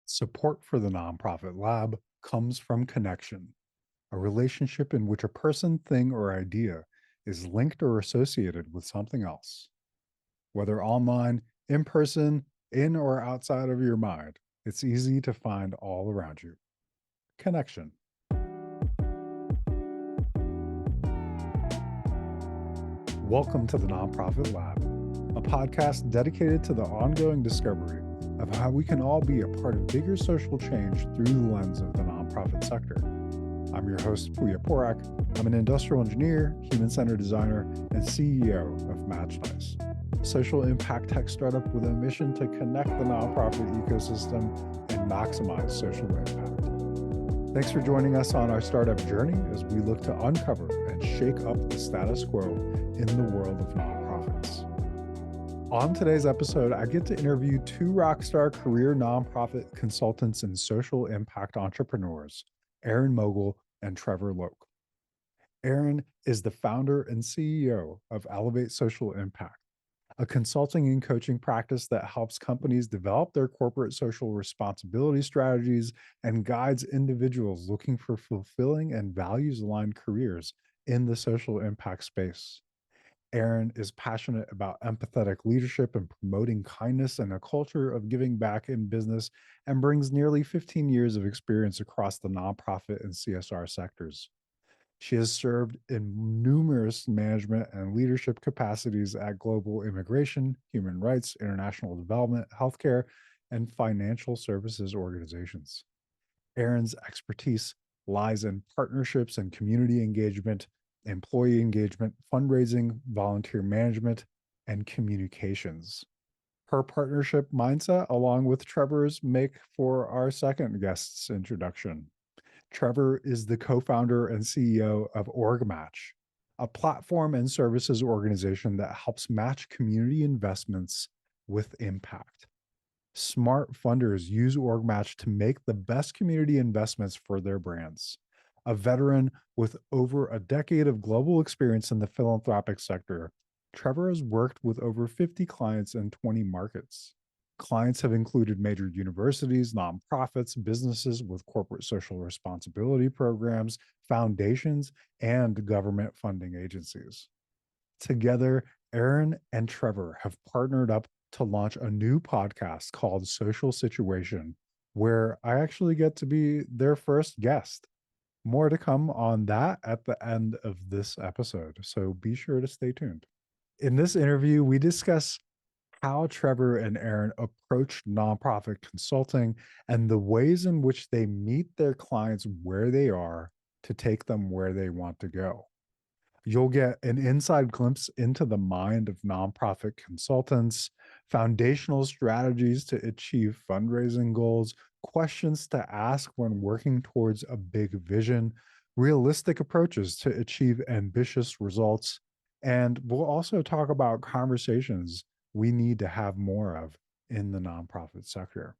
Support for the nonprofit lab comes from connection, a relationship in which a person, thing, or idea is linked or associated with something else. Whether online, in person, in or outside of your mind, it's easy to find all around you. Connection. Welcome to the Nonprofit Lab, a podcast dedicated to the ongoing discovery of how we can all be a part of bigger social change through the lens of the nonprofit sector. I'm your host, Puya Porak. I'm an industrial engineer, human-centered designer, and CEO of MatchNice, a social impact tech startup with a mission to connect the nonprofit ecosystem and maximize social impact. Thanks for joining us on our startup journey as we look to uncover and shake up the status quo in the world of nonprofits. On today's episode, I get to interview two rockstar career nonprofit consultants and social impact entrepreneurs, Erin Mogel and Trevor Loke. Erin is the founder and CEO of Elevate Social Impact, a consulting and coaching practice that helps companies develop their corporate social responsibility strategies and guides individuals looking for fulfilling and values-aligned careers in the social impact space. Erin is passionate about empathetic leadership and promoting kindness and a culture of giving back in business, and brings nearly 15 years of experience across the nonprofit and CSR sectors. She has served in numerous management and leadership capacities at global immigration, human rights, international development, healthcare, and financial services organizations. Erin's expertise lies in partnerships and community engagement, employee engagement, fundraising, volunteer management, and communications. Her partnership mindset, along with Trevor's, make for our second guest's introduction. Trevor is the co-founder and CEO of OrgMatch, a platform and services organization that helps match community investments with impact. Smart funders use OrgMatch to make the best community investments for their brands. A veteran with over a decade of global experience in the philanthropic sector, Trevor has worked with over 50 clients in 20 markets. Clients have included major universities, nonprofits, businesses with corporate social responsibility programs, foundations, and government funding agencies. Together, Erin and Trevor have partnered up to launch a new podcast called Social Situation, where I actually get to be their first guest. More to come on that at the end of this episode, so be sure to stay tuned. In this interview, we discuss how Trevor and Erin approach nonprofit consulting and the ways in which they meet their clients where they are to take them where they want to go. You'll get an inside glimpse into the mind of nonprofit consultants, foundational strategies to achieve fundraising goals, questions to ask when working towards a big vision, realistic approaches to achieve ambitious results, and we'll also talk about conversations we need to have more of in the nonprofit sector.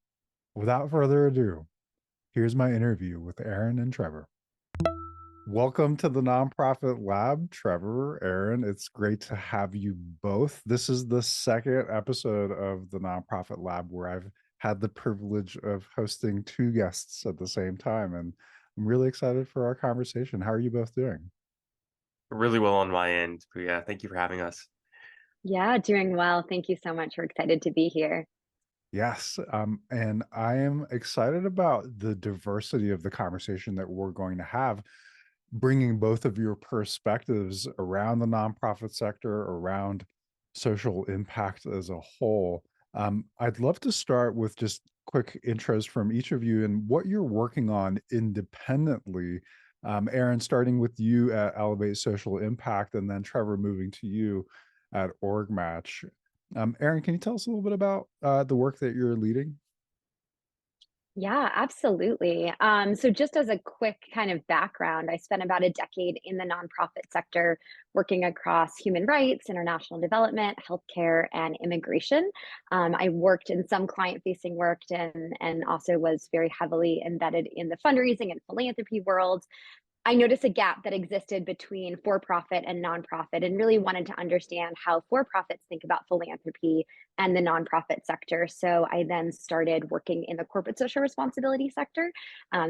Without further ado, here's my interview with Erin and Trevor. Welcome to the Nonprofit Lab, Trevor, Erin. It's great to have you both. This is the second episode of the Nonprofit Lab where I've had the privilege of hosting two guests at the same time, and I'm really excited for our conversation. How are you both doing? Really well on my end. But yeah, thank you for having us. Yeah, doing well. Thank you so much. We're excited to be here. Yes, and I am excited about the diversity of the conversation that we're going to have, bringing both of your perspectives around the nonprofit sector, around social impact as a whole. I'd love to start with just quick intros from each of you and what you're working on independently. Erin, starting with you at Elevate Social Impact, and then Trevor moving to you at OrgMatch. Erin, can you tell us a little bit about the work that you're leading? Yeah, absolutely. So just as a quick kind of background, I spent about a decade in the nonprofit sector working across human rights, international development, healthcare, and immigration. I worked in some client-facing work and also was very heavily embedded in the fundraising and philanthropy world. I noticed a gap that existed between for profit and nonprofit and really wanted to understand how for profits think about philanthropy and the nonprofit sector. So I then started working in the corporate social responsibility sector,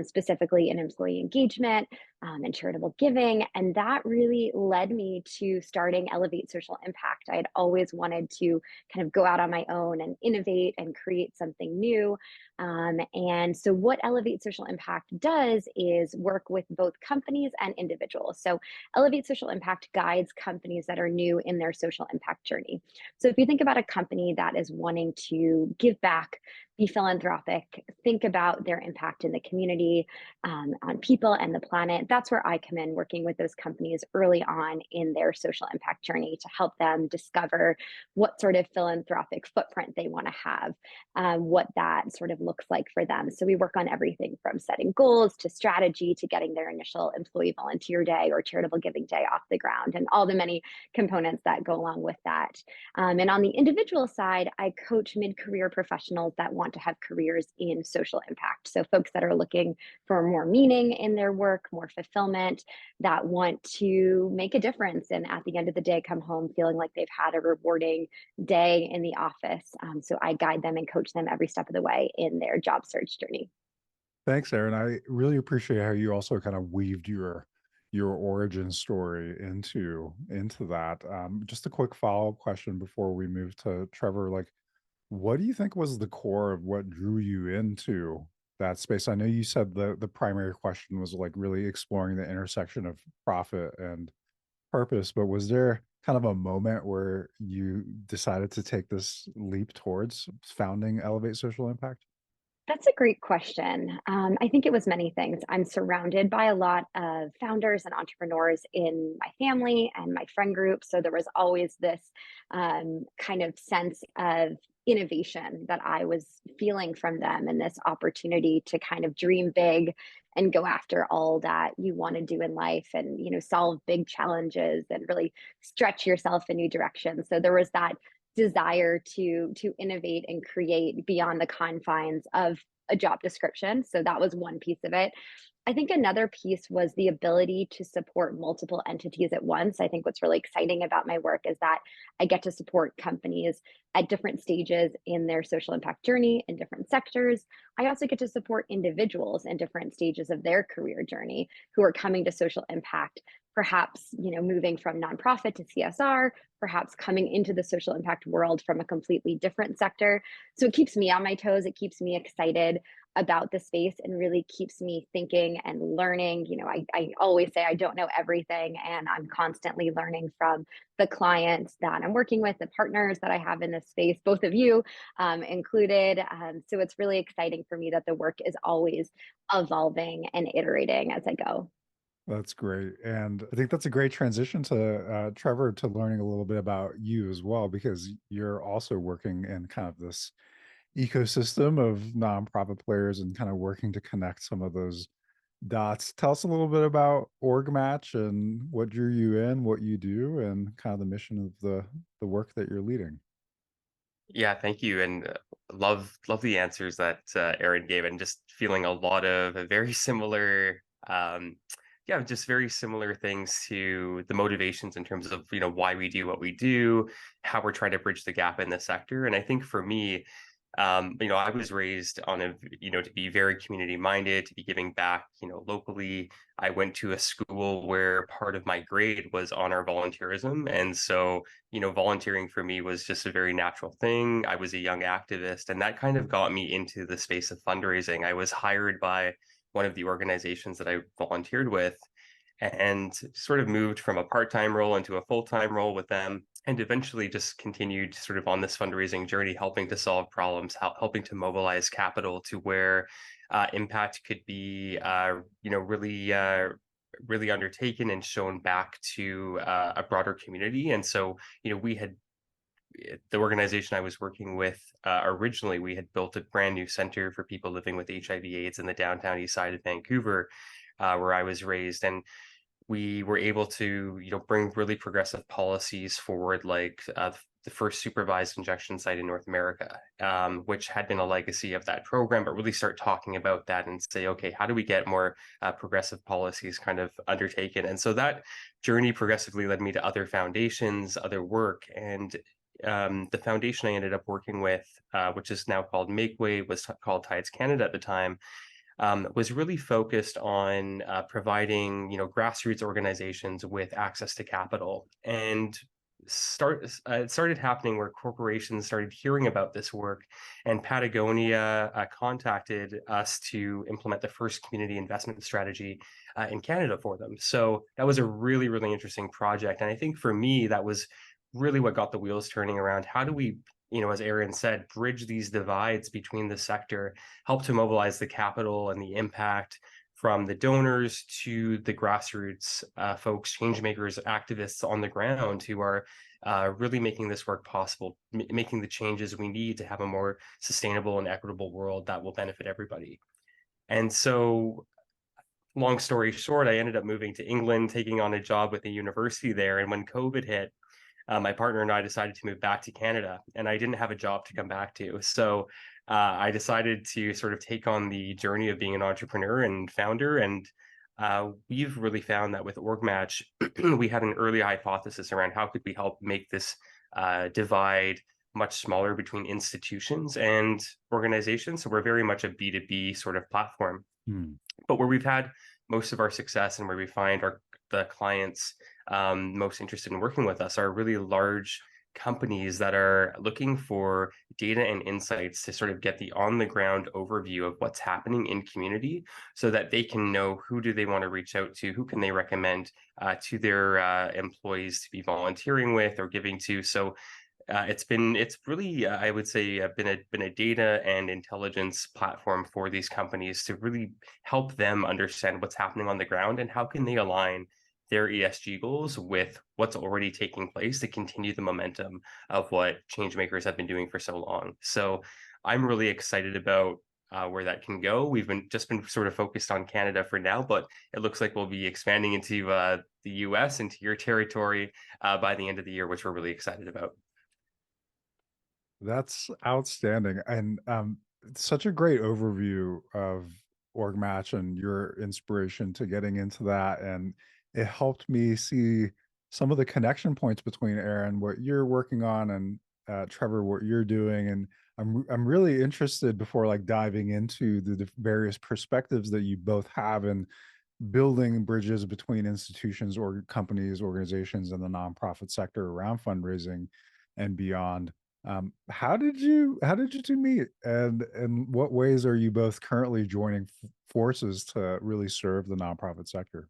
specifically in employee engagement and charitable giving. And that really led me to starting Elevate Social Impact. I had always wanted to kind of go out on my own and innovate and create something new. And so, what Elevate Social Impact does is work with both companies and individuals. So, Elevate Social Impact guides companies that are new in their social impact journey. So, if you think about a company that is wanting to give back, be philanthropic, think about their impact in the community, on people and the planet, that's where I come in working with those companies early on in their social impact journey to help them discover what sort of philanthropic footprint they want to have, what that sort of looks like for them. So we work on everything from setting goals to strategy to getting their initial employee volunteer day or charitable giving day off the ground and all the many components that go along with that. And on the individual side, I coach mid-career professionals that want to have careers in social impact. So folks that are looking for more meaning in their work, more fulfillment, that want to make a difference. And at the end of the day, come home feeling like they've had a rewarding day in the office. So I guide them and coach them every step of the way in their job search journey. Thanks, Erin. I really appreciate how you also kind of weaved your origin story into that. Just a quick follow-up question before we move to Trevor. Like, what do you think was the core of what drew you into that space? I know you said the primary question was like really exploring the intersection of profit and purpose, but was there kind of a moment where you decided to take this leap towards founding Elevate Social Impact? That's a great question. I think it was many things. I'm surrounded by a lot of founders and entrepreneurs in my family and my friend group. So there was always this kind of sense of innovation that I was feeling from them and this opportunity to kind of dream big and go after all that you want to do in life and solve big challenges and really stretch yourself in new directions. So there was that desire to innovate and create beyond the confines of a job description. So that was one piece of it. I think another piece was the ability to support multiple entities at once. I think what's really exciting about my work is that I get to support companies at different stages in their social impact journey in different sectors. I also get to support individuals in different stages of their career journey who are coming to social impact, perhaps, moving from nonprofit to CSR, perhaps coming into the social impact world from a completely different sector. So it keeps me on my toes. It keeps me excited about the space and really keeps me thinking and learning. I always say I don't know everything, and I'm constantly learning from the clients that I'm working with, the partners that I have in this space, both of you included. So it's really exciting for me that the work is always evolving and iterating as I go. That's great. And I think that's a great transition to Trevor, to learning a little bit about you as well, because you're also working in kind of this ecosystem of nonprofit players and kind of working to connect some of those dots. Tell us a little bit about Org Match and what drew you in, what you do, and kind of the mission of the work that you're leading. Yeah, thank you, and love the answers that Erin gave, and just feeling a lot of very similar, yeah, just very similar things to the motivations in terms of why we do what we do, how we're trying to bridge the gap in the sector, and I think for me, I was raised on to be very community minded, to be giving back, locally. I went to a school where part of my grade was honor volunteerism. And so, volunteering for me was just a very natural thing. I was a young activist, and that kind of got me into the space of fundraising. I was hired by one of the organizations that I volunteered with and sort of moved from a part-time role into a full-time role with them, and eventually just continued sort of on this fundraising journey, helping to solve problems, helping to mobilize capital to where impact could be really undertaken and shown back to a broader community. And so we had the organization I was working with originally, we had built a brand new center for people living with HIV/AIDS in the downtown east side of Vancouver, where I was raised. And we were able to, bring really progressive policies forward, like the first supervised injection site in North America, which had been a legacy of that program, but really start talking about that and say, okay, how do we get more progressive policies kind of undertaken? And so that journey progressively led me to other foundations, other work, and the foundation I ended up working with, which is now called Makeway, was called Tides Canada at the time, was really focused on providing, grassroots organizations with access to capital. And it started happening where corporations started hearing about this work, and Patagonia contacted us to implement the first community investment strategy in Canada for them. So that was a really, really interesting project. And I think for me, that was really what got the wheels turning around. How do we, as Erin said, bridge these divides between the sector, help to mobilize the capital and the impact from the donors to the grassroots folks, change makers, activists on the ground who are really making this work possible, making the changes we need to have a more sustainable and equitable world that will benefit everybody. And so, long story short, I ended up moving to England, taking on a job with a university there. And when COVID hit, my partner and I decided to move back to Canada, and I didn't have a job to come back to. So I decided to sort of take on the journey of being an entrepreneur and founder. And we've really found that with OrgMatch, we had an early hypothesis around how could we help make this divide much smaller between institutions and organizations. So we're very much a B2B sort of platform. But where we've had most of our success and where we find the clients most interested in working with us are really large companies that are looking for data and insights to sort of get the on the ground overview of what's happening in community, so that they can know who do they want to reach out to, who can they recommend to their employees to be volunteering with or giving to. So it's really I would say been a data and intelligence platform for these companies to really help them understand what's happening on the ground and how can they align their ESG goals with what's already taking place to continue the momentum of what changemakers have been doing for so long. So I'm really excited about where that can go. We've just been sort of focused on Canada for now, but it looks like we'll be expanding into the US, into your territory by the end of the year, which we're really excited about. That's outstanding. And such a great overview of OrgMatch and your inspiration to getting into that. And it helped me see some of the connection points between Erin, what you're working on, and Trevor, what you're doing. And I'm really interested, before like diving into the various perspectives that you both have in building bridges between institutions or companies, organizations, and the nonprofit sector around fundraising and beyond. How did you two meet, and what ways are you both currently joining forces to really serve the nonprofit sector?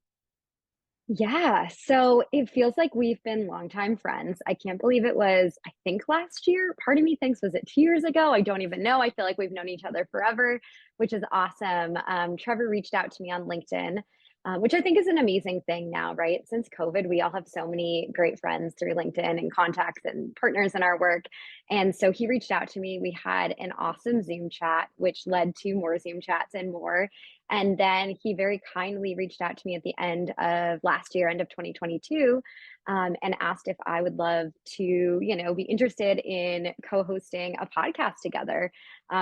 Yeah, so it feels like we've been longtime friends. I can't believe it was, I think last year. Part of me thinks, was it 2 years ago? I don't even know. I feel like we've known each other forever, which is awesome. Trevor reached out to me on LinkedIn, which I think is an amazing thing now, right? Since COVID, we all have so many great friends through LinkedIn and contacts and partners in our work. And so he reached out to me. We had an awesome Zoom chat, which led to more Zoom chats and more. And then he very kindly reached out to me at the end of last year, end of 2022, and asked if I would love to, be interested in co-hosting a podcast together,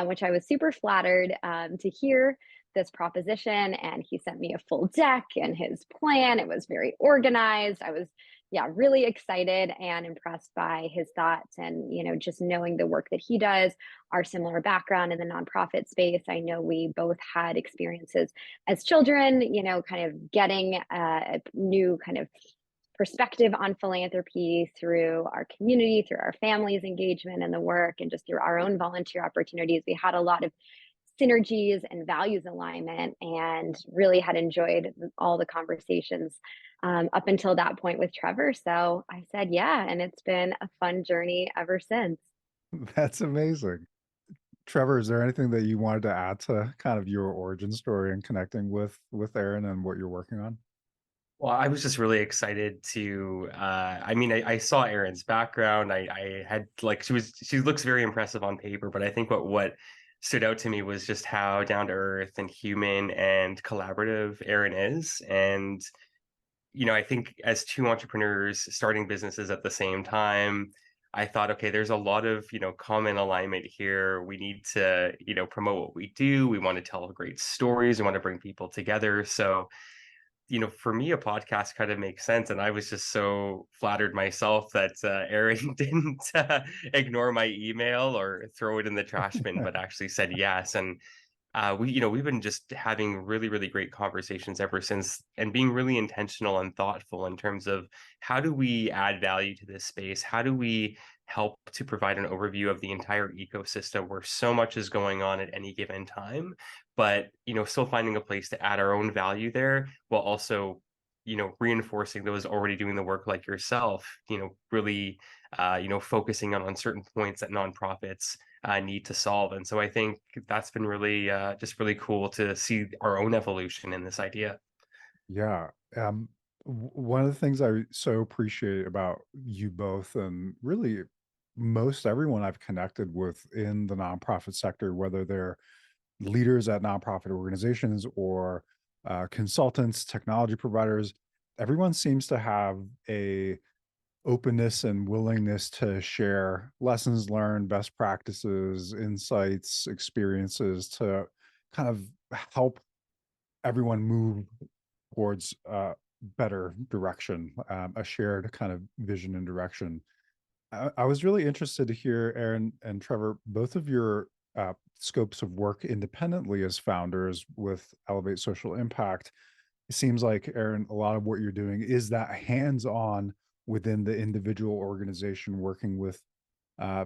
which I was super flattered to hear this proposition. And he sent me a full deck and his plan. It was very organized. I was, yeah, really excited and impressed by his thoughts, and, just knowing the work that he does, our similar background in the nonprofit space. I know we both had experiences as children, kind of getting a new kind of perspective on philanthropy through our community, through our family's engagement in the work, and just through our own volunteer opportunities. We had a lot of synergies and values alignment, and really had enjoyed all the conversations up until that point with Trevor. So I said, yeah, and it's been a fun journey ever since. That's amazing. Trevor, is there anything that you wanted to add to kind of your origin story and connecting with Erin and what you're working on? Well, I was just really excited to. I saw Erin's background. I had like she looks very impressive on paper, but I think what stood out to me was just how down to earth and human and collaborative Erin is. And I think as two entrepreneurs starting businesses at the same time, I thought, okay, there's a lot of, common alignment here. We need to, promote what we do. We want to tell great stories. We want to bring people together. So, for me, a podcast kind of makes sense. And I was just so flattered myself that Erin didn't ignore my email or throw it in the trash bin, but actually said yes. And we've been just having really, really great conversations ever since, and being really intentional and thoughtful in terms of how do we add value to this space? How do we help to provide an overview of the entire ecosystem where so much is going on at any given time, but still finding a place to add our own value there, while also reinforcing those already doing the work like yourself, really focusing on certain points that nonprofits need to solve. And so I think that's been really just really cool to see our own evolution in this idea. Yeah. One of the things I so appreciate about you both, and really most everyone I've connected with in the nonprofit sector, whether they're leaders at nonprofit organizations or consultants, technology providers, everyone seems to have a openness and willingness to share lessons learned, best practices, insights, experiences to kind of help everyone move towards better direction, a shared kind of vision and direction. I was really interested to hear, Erin and Trevor, both of your scopes of work independently as founders with Elevate Social Impact. It seems like, Erin, a lot of what you're doing is that hands-on within the individual organization, working with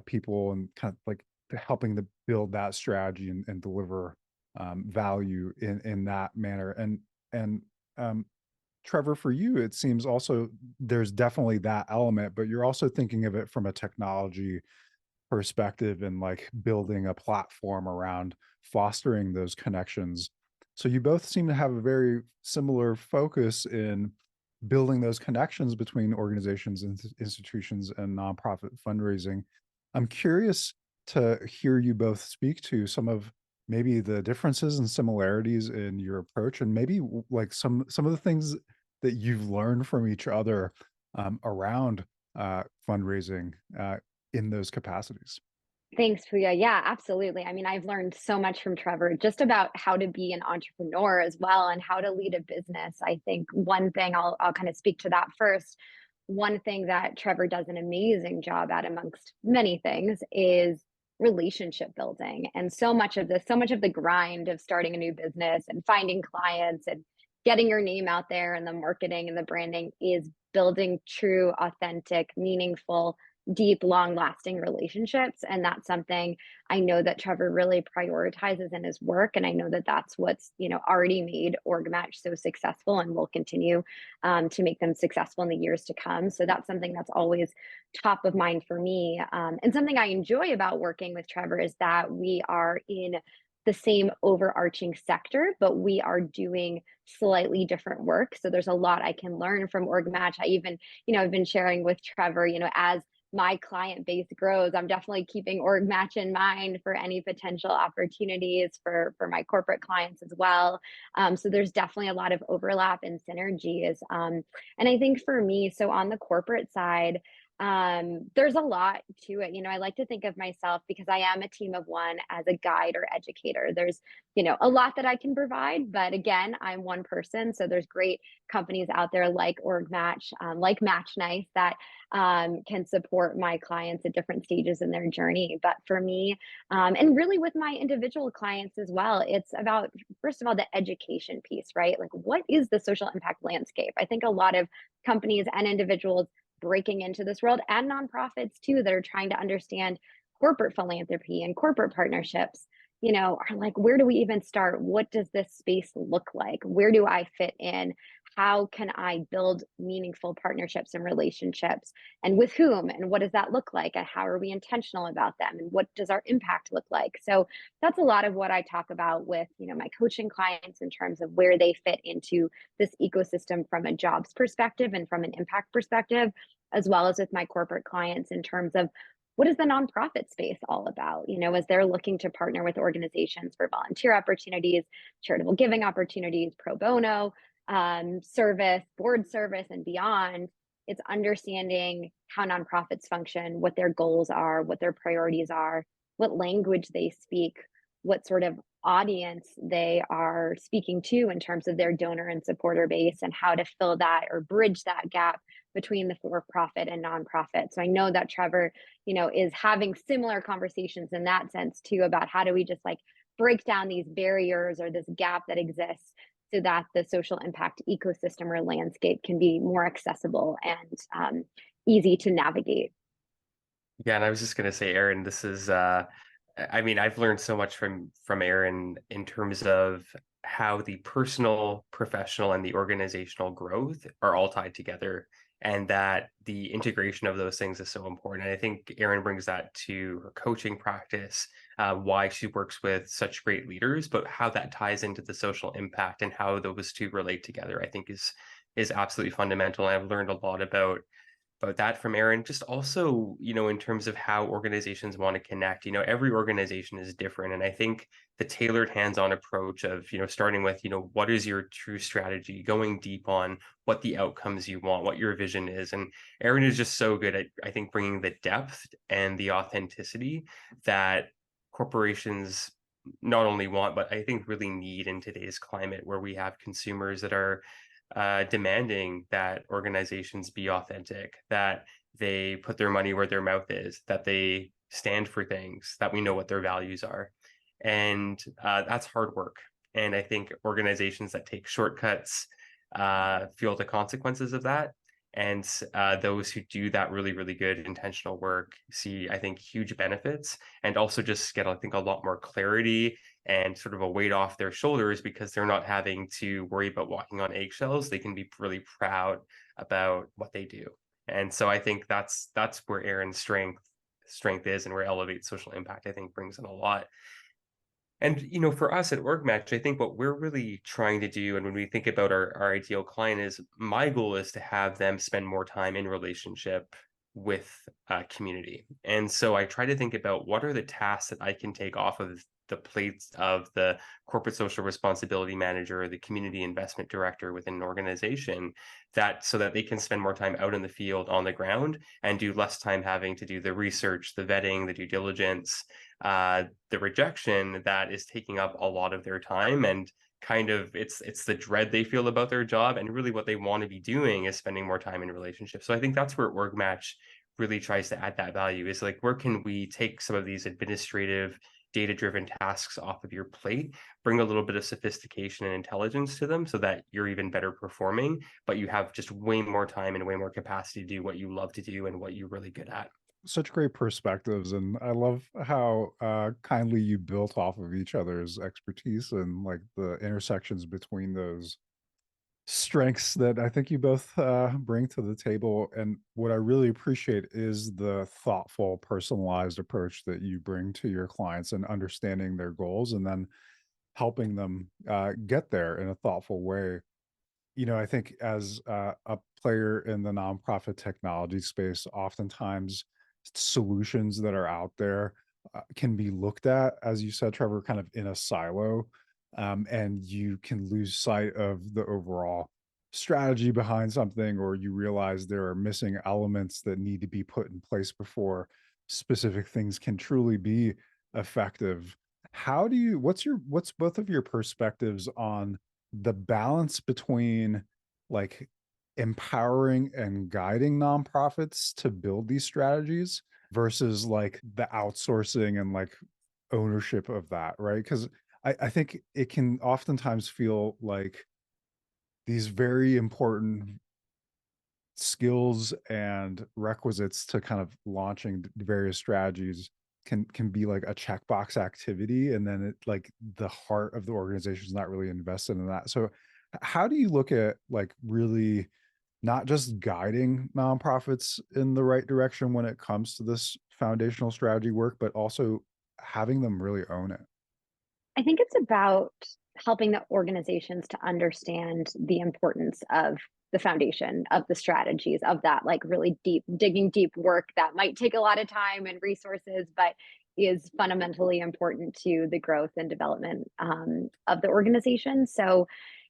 people and kind of like helping to build that strategy and deliver value in that manner. And um, Trevor, for you, it seems also there's definitely that element, but you're also thinking of it from a technology perspective and like building a platform around fostering those connections. So you both seem to have a very similar focus in building those connections between organizations and institutions and nonprofit fundraising. I'm curious to hear you both speak to some of maybe the differences and similarities in your approach, and maybe like some of the things that you've learned from each other around fundraising in those capacities. Thanks, Puya. Yeah, absolutely. I mean, I've learned so much from Trevor just about how to be an entrepreneur as well and how to lead a business. I think one thing I'll kind of speak to that first. One thing that Trevor does an amazing job at, amongst many things, is relationship building. And so much of the grind of starting a new business and finding clients and getting your name out there and the marketing and the branding is building true, authentic, meaningful, deep, long lasting relationships. And that's something I know that Trevor really prioritizes in his work. And I know that that's what's, already made OrgMatch so successful and will continue to make them successful in the years to come. So that's something that's always top of mind for me. And something I enjoy about working with Trevor is that we are in the same overarching sector, but we are doing slightly different work. So there's a lot I can learn from OrgMatch. I even, I've been sharing with Trevor, as my client base grows, I'm definitely keeping OrgMatch in mind for any potential opportunities for my corporate clients as well. So there's definitely a lot of overlap and synergies. And I think for me, so on the corporate side, there's a lot to it. I like to think of myself, because I am a team of one, as a guide or educator. There's, a lot that I can provide, but again, I'm one person. So there's great companies out there like OrgMatch, like Match Nice, that can support my clients at different stages in their journey. But for me, and really with my individual clients as well, it's about, first of all, the education piece, right? Like, what is the social impact landscape? I think a lot of companies and individuals breaking into this world, and nonprofits too, that are trying to understand corporate philanthropy and corporate partnerships, are like, where do we even start? What does this space look like? Where do I fit in? How can I build meaningful partnerships and relationships? And with whom? And what does that look like? And how are we intentional about them? And what does our impact look like? So that's a lot of what I talk about with, my coaching clients, in terms of where they fit into this ecosystem from a jobs perspective and from an impact perspective, as well as with my corporate clients in terms of what is the nonprofit space all about, as they're looking to partner with organizations for volunteer opportunities, charitable giving opportunities, pro bono service, board service, and beyond. It's understanding how nonprofits function, what their goals are, what their priorities are, what language they speak, what sort of audience they are speaking to in terms of their donor and supporter base, and how to fill that or bridge that gap between the for-profit and nonprofit. So I know that Trevor, is having similar conversations in that sense too, about how do we just like break down these barriers or this gap that exists so that the social impact ecosystem or landscape can be more accessible and easy to navigate. Yeah, and I was just gonna say, Erin, this is I mean, I've learned so much from Erin in terms of how the personal, professional, and the organizational growth are all tied together, and that the integration of those things is so important. And I think Erin brings that to her coaching practice, why she works with such great leaders, but how that ties into the social impact and how those two relate together, I think is absolutely fundamental. And I've learned a lot about that from Erin. Just also, in terms of how organizations want to connect, every organization is different. And I think the tailored hands-on approach of, starting with, what is your true strategy, going deep on what the outcomes you want, what your vision is. And Erin is just so good at, I think, bringing the depth and the authenticity that corporations not only want, but I think really need in today's climate where we have consumers that are demanding that organizations be authentic, that they put their money where their mouth is, that they stand for things, that we know what their values are. And that's hard work. And I think organizations that take shortcuts feel the consequences of that. And those who do that really, really good intentional work see, I think, huge benefits and also just get, I think, a lot more clarity and sort of a weight off their shoulders because they're not having to worry about walking on eggshells. They can be really proud about what they do. And so I think that's where Erin's strength is, and where Elevate Social Impact, I think, brings in a lot. And for us at OrgMatch, I think what we're really trying to do, and when we think about our ideal client, is my goal is to have them spend more time in relationship with community. And so I try to think about what are the tasks that I can take off of the plates of the corporate social responsibility manager or the community investment director within an organization, that so that they can spend more time out in the field on the ground and do less time having to do the research, the vetting, the due diligence, the rejection that is taking up a lot of their time. And kind of it's the dread they feel about their job, and really what they want to be doing is spending more time in relationships. So I think that's where OrgMatch really tries to add that value, is like, where can we take some of these administrative data-driven tasks off of your plate, bring a little bit of sophistication and intelligence to them so that you're even better performing, but you have just way more time and way more capacity to do what you love to do and what you're really good at. Such great perspectives, and I love how kindly you built off of each other's expertise and like the intersections between those strengths that I think you both bring to the table. And what I really appreciate is the thoughtful, personalized approach that you bring to your clients and understanding their goals and then helping them get there in a thoughtful way. I think as a player in the nonprofit technology space, oftentimes solutions that are out there can be looked at, as you said, Trevor, kind of in a silo, and you can lose sight of the overall strategy behind something, or you realize there are missing elements that need to be put in place before specific things can truly be effective. What's both of your perspectives on the balance between like empowering and guiding nonprofits to build these strategies versus like the outsourcing and like ownership of that, right? Because I think it can oftentimes feel like these very important skills and requisites to kind of launching various strategies can be like a checkbox activity, and then it like the heart of the organization is not really invested in that. So how do you look at like really not just guiding nonprofits in the right direction when it comes to this foundational strategy work, but also having them really own it? I think it's about helping the organizations to understand the importance of the foundation of the strategies, of that like really deep digging deep work that might take a lot of time and resources, but is fundamentally important to the growth and development of the organization. So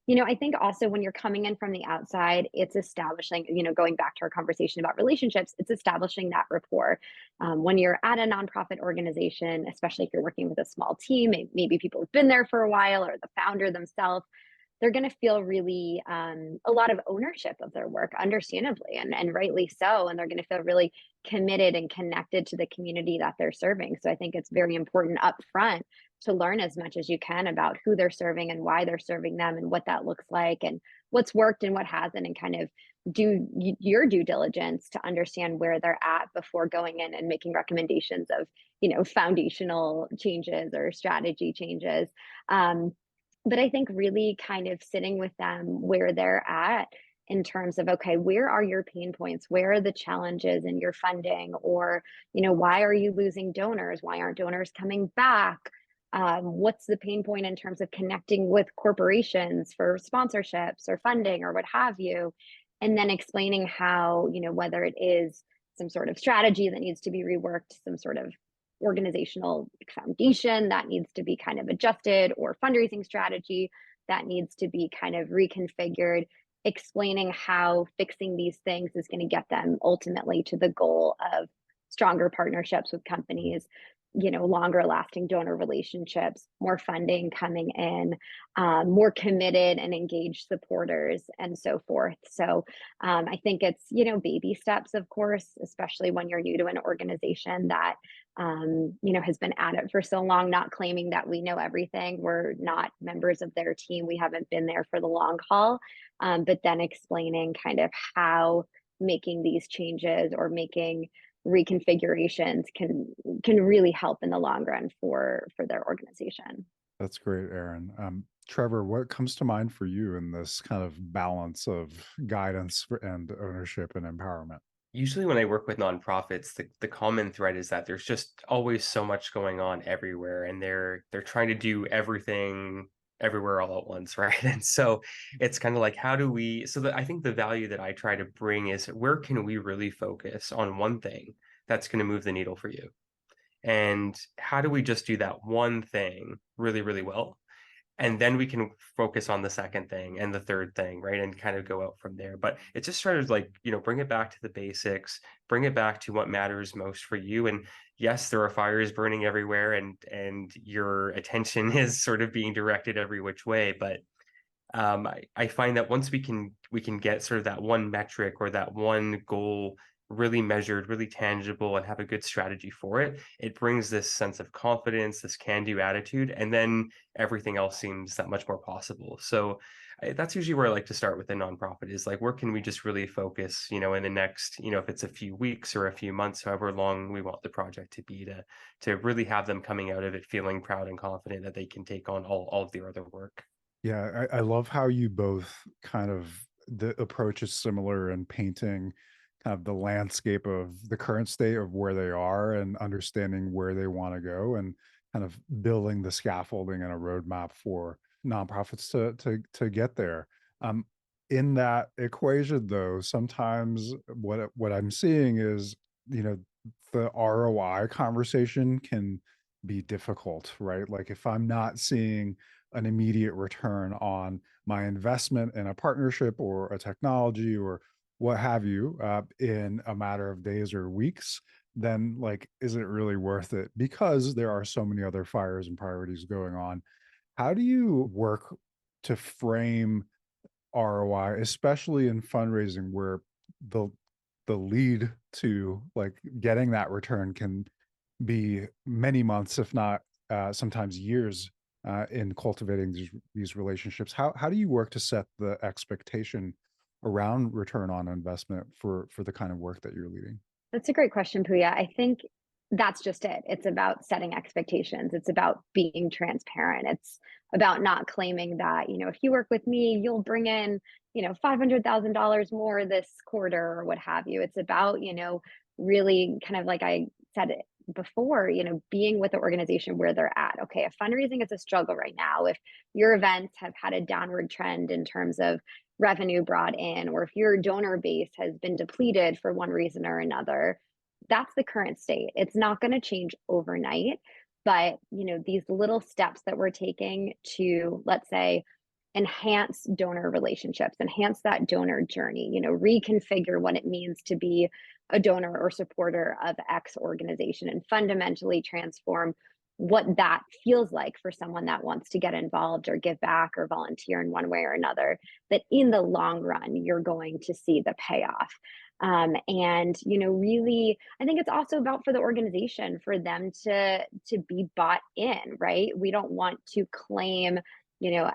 I think also when you're coming in from the outside, it's establishing, going back to our conversation about relationships, it's establishing that rapport. When you're at a nonprofit organization, especially if you're working with a small team, maybe people have been there for a while or the founder themselves, they're going to feel really a lot of ownership of their work, understandably, and rightly so. And they're going to feel really committed and connected to the community that they're serving. So I think it's very important up front to learn as much as you can about who they're serving and why they're serving them and what that looks like and what's worked and what hasn't, and kind of do your due diligence to understand where they're at before going in and making recommendations of, foundational changes or strategy changes. But I think really kind of sitting with them where they're at in terms of, okay, where are your pain points? Where are the challenges in your funding? Or, why are you losing donors? Why aren't donors coming back? What's the pain point in terms of connecting with corporations for sponsorships or funding or what have you? And then explaining how, whether it is some sort of strategy that needs to be reworked, some sort of organizational foundation that needs to be kind of adjusted, or fundraising strategy that needs to be kind of reconfigured, explaining how fixing these things is going to get them ultimately to the goal of stronger partnerships with companies, longer lasting donor relationships, more funding coming in, more committed and engaged supporters, and so forth. So I think it's, baby steps, of course, especially when you're new to an organization that, has been at it for so long, not claiming that we know everything. We're not members of their team. We haven't been there for the long haul. But then explaining kind of how making these changes or making reconfigurations can really help in the long run for their organization. That's great, Erin. Trevor, what comes to mind for you in this kind of balance of guidance and ownership and empowerment? Usually when I work with nonprofits, the common thread is that there's just always so much going on everywhere, and they're trying to do everything everywhere all at once, right? And so it's kind of like, how do we, I think the value that I try to bring is, where can we really focus on one thing that's going to move the needle for you? And how do we just do that one thing really, really well? And then we can focus on the second thing and the third thing, right? And kind of go out from there. But it's just sort of like, bring it back to the basics, bring it back to what matters most for you. And yes, there are fires burning everywhere, and your attention is sort of being directed every which way. But I find that once we can get sort of that one metric or that one goal really measured, really tangible, and have a good strategy for it, it brings this sense of confidence, this can-do attitude, and then everything else seems that much more possible. So that's usually where I like to start with a nonprofit, is like, where can we just really focus, in the next, if it's a few weeks or a few months, however long we want the project to be, to really have them coming out of it feeling proud and confident that they can take on all of their other work. Yeah, I love how you both kind of, the approach is similar in painting kind of the landscape of the current state of where they are and understanding where they want to go, and kind of building the scaffolding and a roadmap for nonprofits to get there. Um, in that equation, though, sometimes what I'm seeing is, you know, the ROI conversation can be difficult, right? Like if I'm not seeing an immediate return on my investment in a partnership or a technology or what have you, in a matter of days or weeks, then like, is it really worth it? Because there are so many other fires and priorities going on. How do you work to frame ROI, especially in fundraising where the the lead to like getting that return can be many months, if not sometimes years, in cultivating these relationships. How do you work to set the expectation around return on investment for the kind of work that you're leading? That's a great question, Puya. I think that's just it. It's about setting expectations. It's about being transparent. It's about not claiming that, if you work with me, you'll bring in, $500,000 more this quarter or what have you. It's about, really kind of like I said it before, being with the organization where they're at. Okay, if fundraising is a struggle right now, if your events have had a downward trend in terms of revenue brought in, or if your donor base has been depleted for one reason or another, that's the current state. It's not going to change overnight, but these little steps that we're taking to, let's say, enhance donor relationships, enhance that donor journey, reconfigure what it means to be a donor or supporter of X organization and fundamentally transform what that feels like for someone that wants to get involved or give back or volunteer in one way or another, that in the long run, you're going to see the payoff. And really, I think it's also about for the organization for them to be bought in, right? We don't want to claim,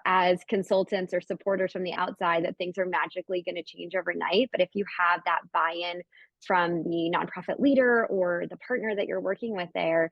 as consultants or supporters from the outside that things are magically going to change overnight. But if you have that buy-in from the nonprofit leader or the partner that you're working with there,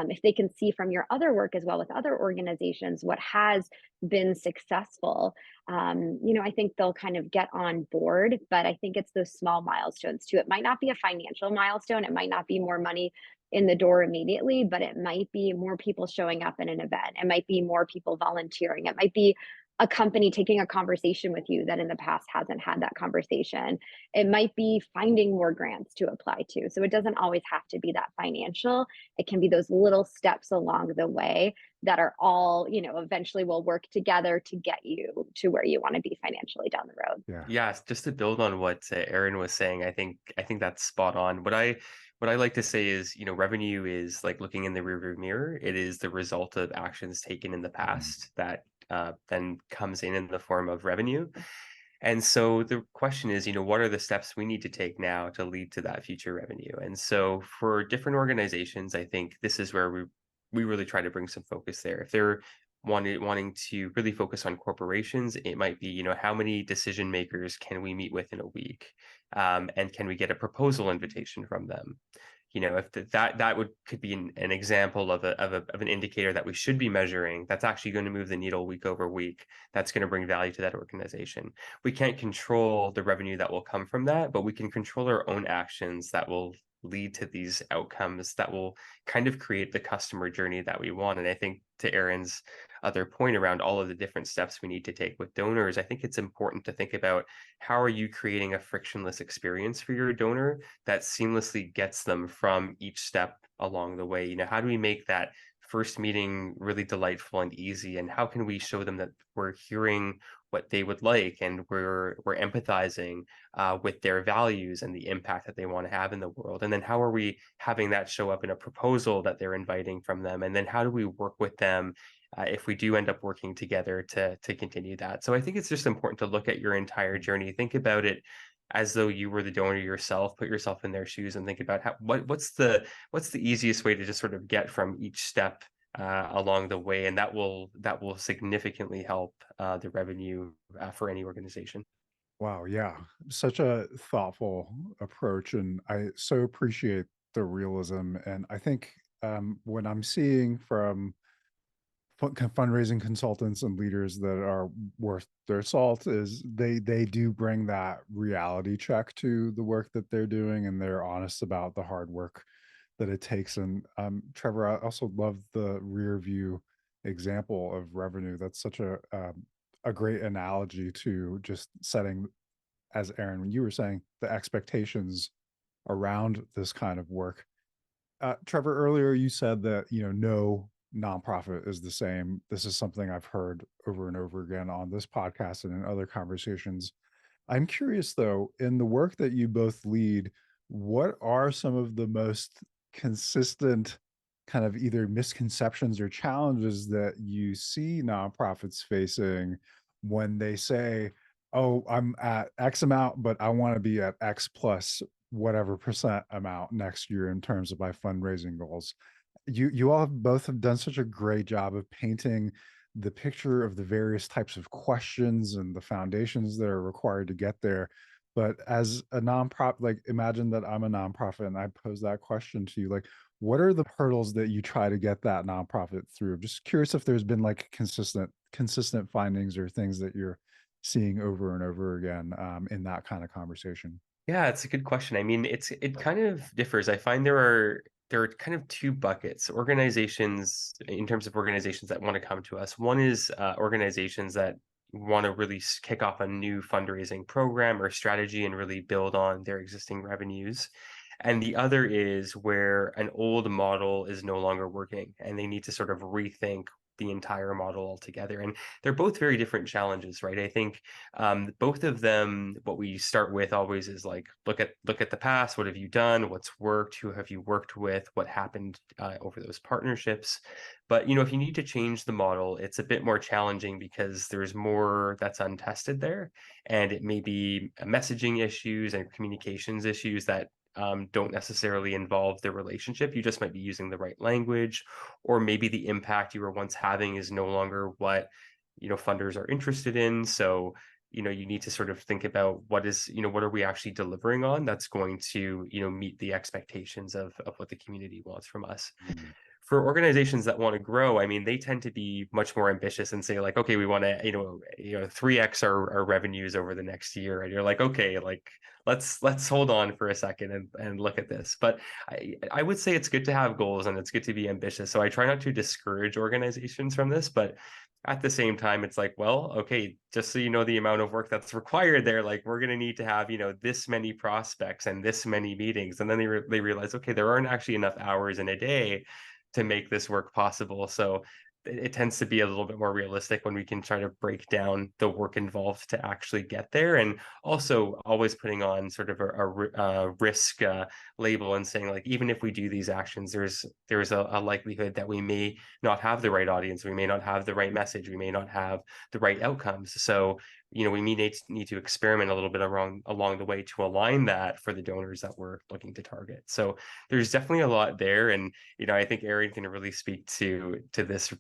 if they can see from your other work as well with other organizations what has been successful, I think they'll kind of get on board. But I think it's those small milestones too. It might not be a financial milestone, it might not be more money in the door immediately, but it might be more people showing up in an event. It might be more people volunteering. It might be a company taking a conversation with you that in the past hasn't had that conversation. It might be finding more grants to apply to. So it doesn't always have to be that financial. It can be those little steps along the way that are all, eventually will work together to get you to where you want to be financially down the road. Yeah. Yeah, just to build on what Erin was saying, I think that's spot on. What I like to say is, revenue is like looking in the rearview mirror. It is the result of actions taken in the past that then comes in the form of revenue. And so the question is, what are the steps we need to take now to lead to that future revenue? And so for different organizations, I think this is where we really try to bring some focus there. If they're wanting to really focus on corporations, it might be, how many decision makers can we meet with in a week? And can we get a proposal invitation from them? If that could be an example of an indicator that we should be measuring, that's actually going to move the needle week over week. That's going to bring value to that organization. We can't control the revenue that will come from that, but we can control our own actions that will lead to these outcomes that will kind of create the customer journey that we want. And I think to Erin's other point around all of the different steps we need to take with donors, I think it's important to think about how are you creating a frictionless experience for your donor that seamlessly gets them from each step along the way. How do we make that first meeting really delightful and easy? And how can we show them that we're hearing what they would like and we're empathizing with their values and the impact that they want to have in the world? And then how are we having that show up in a proposal that they're inviting from them? And then how do we work with them if we do end up working together to continue that? So I think it's just important to look at your entire journey, think about it as though you were the donor yourself, put yourself in their shoes and think about what's the easiest way to just sort of get from each step along the way, and that will significantly help the revenue for any organization. Wow. Yeah. Such a thoughtful approach. And I so appreciate the realism. And I think when I'm seeing from fundraising consultants and leaders that are worth their salt is they do bring that reality check to the work that they're doing, and they're honest about the hard work that it takes. And Trevor, I also love the rear view example of revenue. That's such a great analogy to just setting, as Erin, when you were saying, the expectations around this kind of work. Trevor, earlier you said that, no nonprofit is the same. This is something I've heard over and over again on this podcast and in other conversations. I'm curious though, in the work that you both lead, what are some of the most consistent kind of either misconceptions or challenges that you see nonprofits facing when they say, "Oh, I'm at X amount, but I want to be at X plus whatever percent amount next year in terms of my fundraising goals." You all have both have done such a great job of painting the picture of the various types of questions and the foundations that are required to get there. But as a nonprofit, like imagine that I'm a nonprofit and I pose that question to you, like, what are the hurdles that you try to get that nonprofit through? I'm just curious if there's been like consistent findings or things that you're seeing over and over again in that kind of conversation. Yeah, it's a good question. I mean, it kind of differs. I find there are kind of two buckets. Organizations, in terms of organizations that want to come to us. One is organizations that want to really kick off a new fundraising program or strategy and really build on their existing revenues. And the other is where an old model is no longer working and they need to sort of rethink the entire model altogether. And they're both very different challenges, right? I think both of them, what we start with always is like, look at the past. What have you done? What's worked? Who have you worked with? What happened over those partnerships? But if you need to change the model, it's a bit more challenging because there's more that's untested there, and it may be messaging issues and communications issues that don't necessarily involve the relationship. You just might be using the right language, or maybe the impact you were once having is no longer what funders are interested in. So you need to sort of think about what are we actually delivering on that's going to meet the expectations of what the community wants from us. For organizations that want to grow, I mean, they tend to be much more ambitious and say like, okay, we want to, 3x our revenues over the next year. And you're like, okay, like let's hold on for a second and look at this. But I would say it's good to have goals and it's good to be ambitious. So I try not to discourage organizations from this, but at the same time, it's like, well, okay, just so you know the amount of work that's required there, like we're going to need to have, this many prospects and this many meetings. And then they realize, okay, there aren't actually enough hours in a day to make this work possible. So it tends to be a little bit more realistic when we can try to break down the work involved to actually get there, and also always putting on sort of a risk label and saying like, even if we do these actions, there's a likelihood that we may not have the right audience, we may not have the right message, we may not have the right outcomes. So we may need to experiment a little bit along the way to align that for the donors that we're looking to target. So there's definitely a lot there, and I think Erin can really speak to this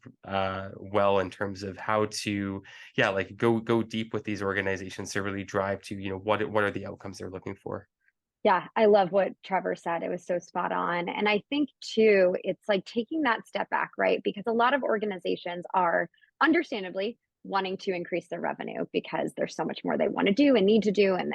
well in terms of how to like go deep with these organizations to really drive to what are the outcomes they're looking for. Yeah, I love what Trevor said. It was so spot on. And I think too, it's like taking that step back, right? Because a lot of organizations are understandably wanting to increase their revenue because there's so much more they want to do and need to do. And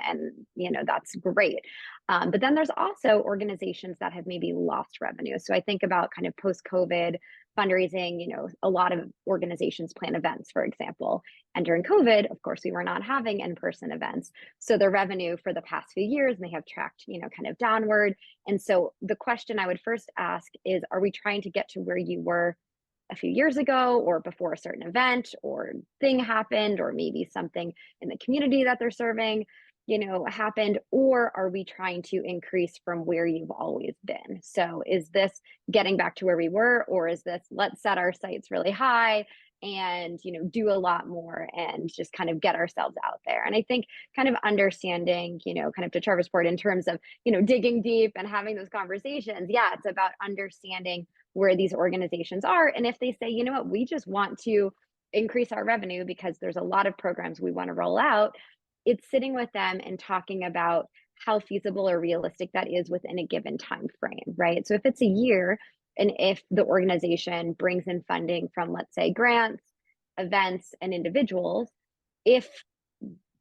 that's great. But then there's also organizations that have maybe lost revenue. So I think about kind of post-COVID fundraising, a lot of organizations plan events, for example. And during COVID, of course, we were not having in-person events. So the revenue for the past few years may have tracked, kind of downward. And so the question I would first ask is, are we trying to get to where you were a few years ago or before a certain event or thing happened, or maybe something in the community that they're serving, happened? Or are we trying to increase from where you've always been? So is this getting back to where we were, or is this, let's set our sights really high and do a lot more and just kind of get ourselves out there? And I think kind of understanding, kind of to Trevor's point in terms of digging deep and having those conversations. Yeah, it's about understanding where these organizations are, and if they say, what, we just want to increase our revenue because there's a lot of programs we want to roll out, it's sitting with them and talking about how feasible or realistic that is within a given time frame, right? So if it's a year, and if the organization brings in funding from, let's say, grants, events, and individuals, if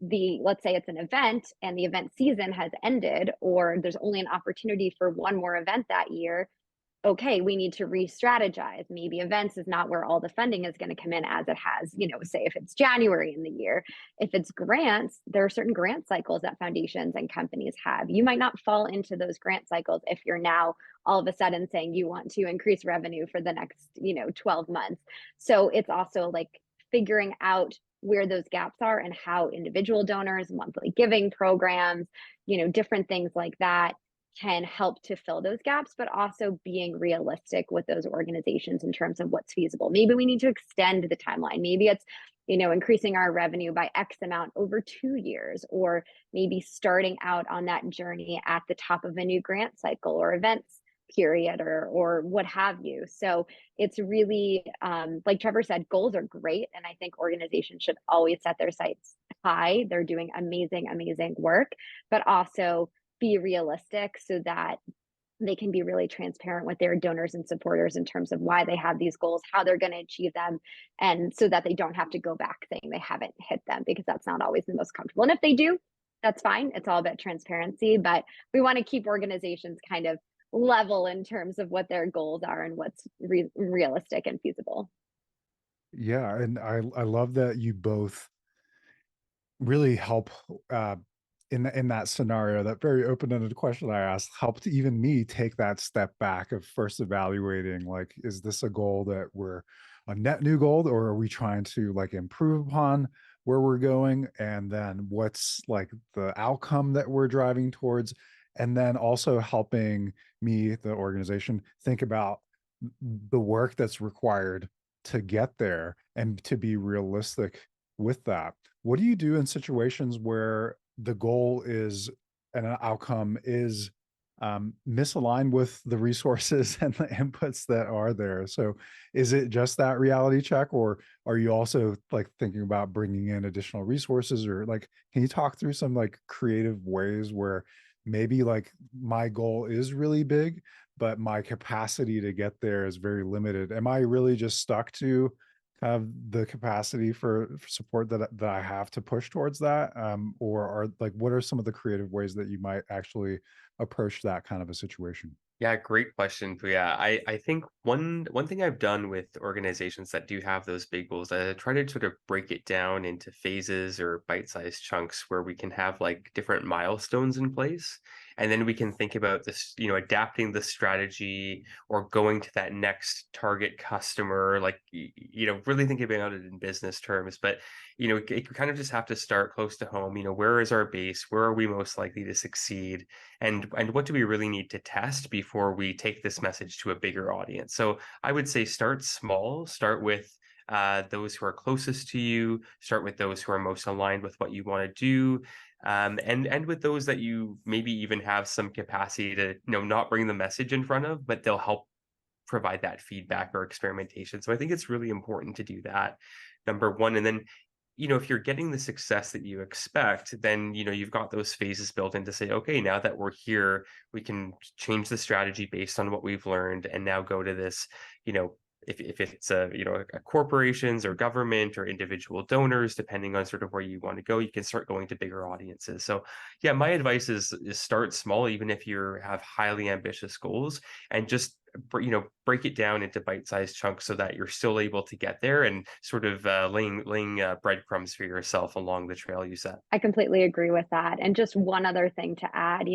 let's say it's an event and the event season has ended, or there's only an opportunity for one more event that year, okay, we need to re-strategize. Maybe events is not where all the funding is going to come in as it has, say if it's January in the year. If it's grants, there are certain grant cycles that foundations and companies have. You might not fall into those grant cycles if you're now all of a sudden saying you want to increase revenue for the next, 12 months. So it's also like figuring out where those gaps are and how individual donors, monthly giving programs, different things like that can help to fill those gaps, but also being realistic with those organizations in terms of what's feasible. Maybe we need to extend the timeline. Maybe it's, increasing our revenue by X amount over 2 years, or maybe starting out on that journey at the top of a new grant cycle or events period, or what have you. So it's really, like Trevor said, goals are great. And I think organizations should always set their sights high. They're doing amazing, amazing work, but also be realistic so that they can be really transparent with their donors and supporters in terms of why they have these goals, how they're going to achieve them, and so that they don't have to go back saying they haven't hit them, because that's not always the most comfortable. And if they do, that's fine. It's all about transparency, but we want to keep organizations kind of level in terms of what their goals are and what's realistic and feasible. Yeah, and I love that you both really help in that scenario. That very open-ended question I asked helped even me take that step back of first evaluating, like, is this a goal that we're a net new goal, or are we trying to like improve upon where we're going? And then what's like the outcome that we're driving towards? And then also helping me, the organization, think about the work that's required to get there and to be realistic with that. What do you do in situations where the goal is and an outcome is misaligned with the resources and the inputs that are there? So is it just that reality check, or are you also like thinking about bringing in additional resources, or like, can you talk through some like creative ways where maybe like my goal is really big, but my capacity to get there is very limited? Am I really just stuck to kind of the capacity for support that I have to push towards that? Or are like, what are some of the creative ways that you might actually approach that kind of a situation? Yeah, great question. But yeah, I think one thing I've done with organizations that do have those big goals, I try to sort of break it down into phases or bite-sized chunks where we can have like different milestones in place. And then we can think about this, adapting the strategy or going to that next target customer, like, really thinking about it in business terms. But, it kind of just have to start close to home. Where is our base? Where are we most likely to succeed? And what do we really need to test before we take this message to a bigger audience? So I would say start small, start with those who are closest to you, start with those who are most aligned with what you want to do, and with those that you maybe even have some capacity to not bring the message in front of, but they'll help provide that feedback or experimentation. So I think it's really important to do that, number one. And then, if you're getting the success that you expect, then, you've got those phases built in to say, okay, now that we're here, we can change the strategy based on what we've learned and now go to this, if it's a corporations or government or individual donors, depending on sort of where you want to go, you can start going to bigger audiences. So yeah, my advice is start small, even if you have highly ambitious goals, and just break it down into bite-sized chunks so that you're still able to get there and sort of laying breadcrumbs for yourself along the trail you set. I completely agree with that. And just one other thing to add,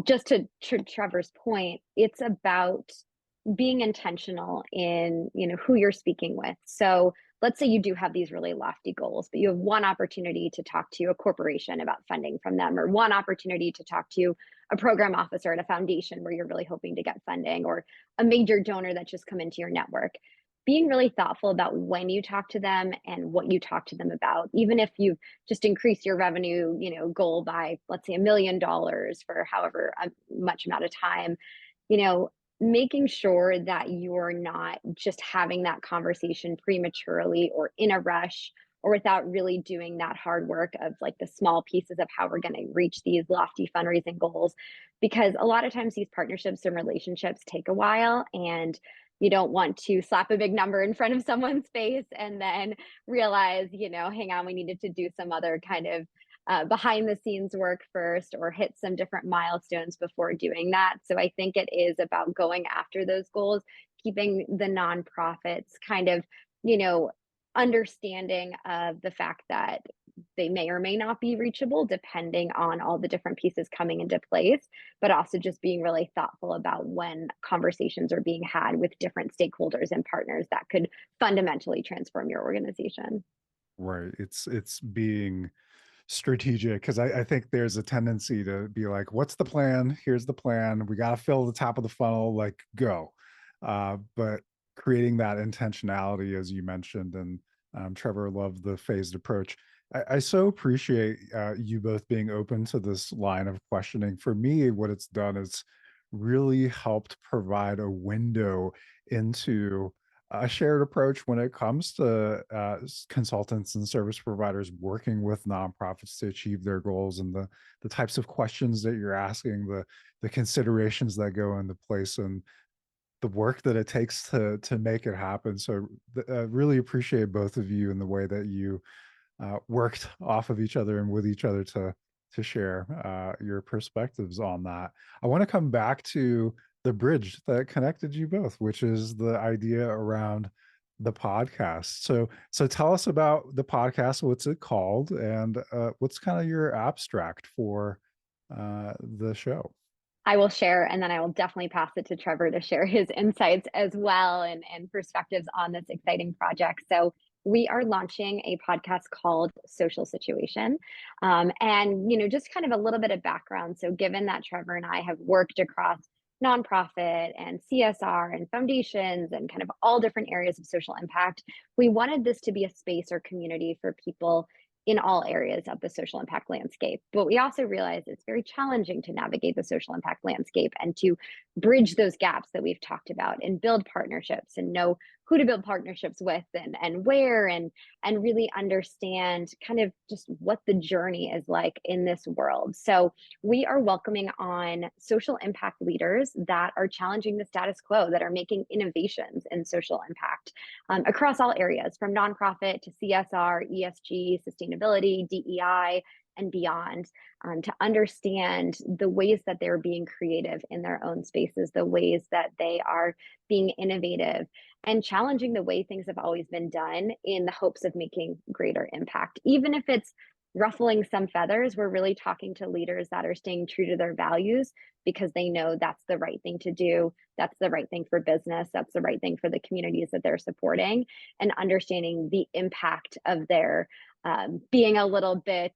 just to Trevor's point, it's about being intentional in, who you're speaking with. So let's say you do have these really lofty goals, but you have one opportunity to talk to a corporation about funding from them, or one opportunity to talk to a program officer at a foundation where you're really hoping to get funding, or a major donor that's just come into your network. Being really thoughtful about when you talk to them and what you talk to them about, even if you've just increased your revenue, goal by, let's say, $1 million for however much amount of time, you know, making sure that you're not just having that conversation prematurely or in a rush, or without really doing that hard work of like the small pieces of how we're going to reach these lofty fundraising goals. Because a lot of times these partnerships and relationships take a while, and you don't want to slap a big number in front of someone's face and then realize, hang on, we needed to do some other kind of behind the scenes work first, or hit some different milestones before doing that. So I think it is about going after those goals, keeping the nonprofits kind of, understanding of the fact that they may or may not be reachable depending on all the different pieces coming into place, but also just being really thoughtful about when conversations are being had with different stakeholders and partners that could fundamentally transform your organization. Right. It's being strategic, because I think there's a tendency to be like, what's the plan? Here's the plan. We got to fill the top of the funnel, like go. But creating that intentionality, as you mentioned, and Trevor loved the phased approach. I so appreciate you both being open to this line of questioning. For me, what it's done is really helped provide a window into a shared approach when it comes to consultants and service providers working with nonprofits to achieve their goals, and the types of questions that you're asking, the considerations that go into place, and the work that it takes to make it happen. So really appreciate both of you and the way that you worked off of each other and with each other to share your perspectives on that. I want to come back to the bridge that connected you both, which is the idea around the podcast. So tell us about the podcast. What's it called, and what's kind of your abstract for the show? I will share, and then I will definitely pass it to Trevor to share his insights as well and perspectives on this exciting project. So we are launching a podcast called Social Situation. And, just kind of a little bit of background. So given that Trevor and I have worked across nonprofit and CSR and foundations and kind of all different areas of social impact, we wanted this to be a space or community for people in all areas of the social impact landscape. But we also realize it's very challenging to navigate the social impact landscape and to bridge those gaps that we've talked about and build partnerships and know who to build partnerships with and where and really understand kind of just what the journey is like in this world. So we are welcoming on social impact leaders that are challenging the status quo, that are making innovations in social impact across all areas, from nonprofit to CSR, ESG, sustainability, DEI, and beyond, to understand the ways that they're being creative in their own spaces, the ways that they are being innovative, and challenging the way things have always been done in the hopes of making greater impact. Even if it's ruffling some feathers, we're really talking to leaders that are staying true to their values because they know that's the right thing to do. That's the right thing for business. That's the right thing for the communities that they're supporting, and understanding the impact of their being a little bit,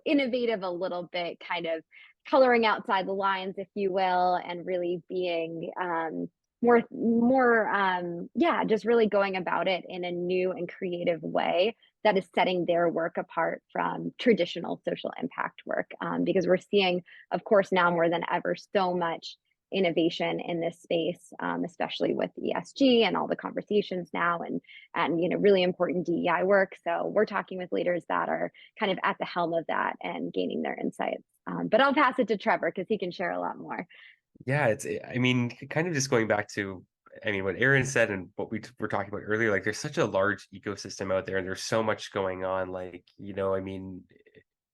innovative, a little bit kind of coloring outside the lines, if you will, and really being more, just really going about it in a new and creative way that is setting their work apart from traditional social impact work. Because we're seeing, of course, now more than ever, so much innovation in this space, especially with ESG and all the conversations now and really important DEI work. So we're talking with leaders that are kind of at the helm of that and gaining their insights. But I'll pass it to Trevor because he can share a lot more. Yeah, I mean, kind of just going back to, I mean, what Erin said and what we were talking about earlier, like there's such a large ecosystem out there and there's so much going on. Like, I mean,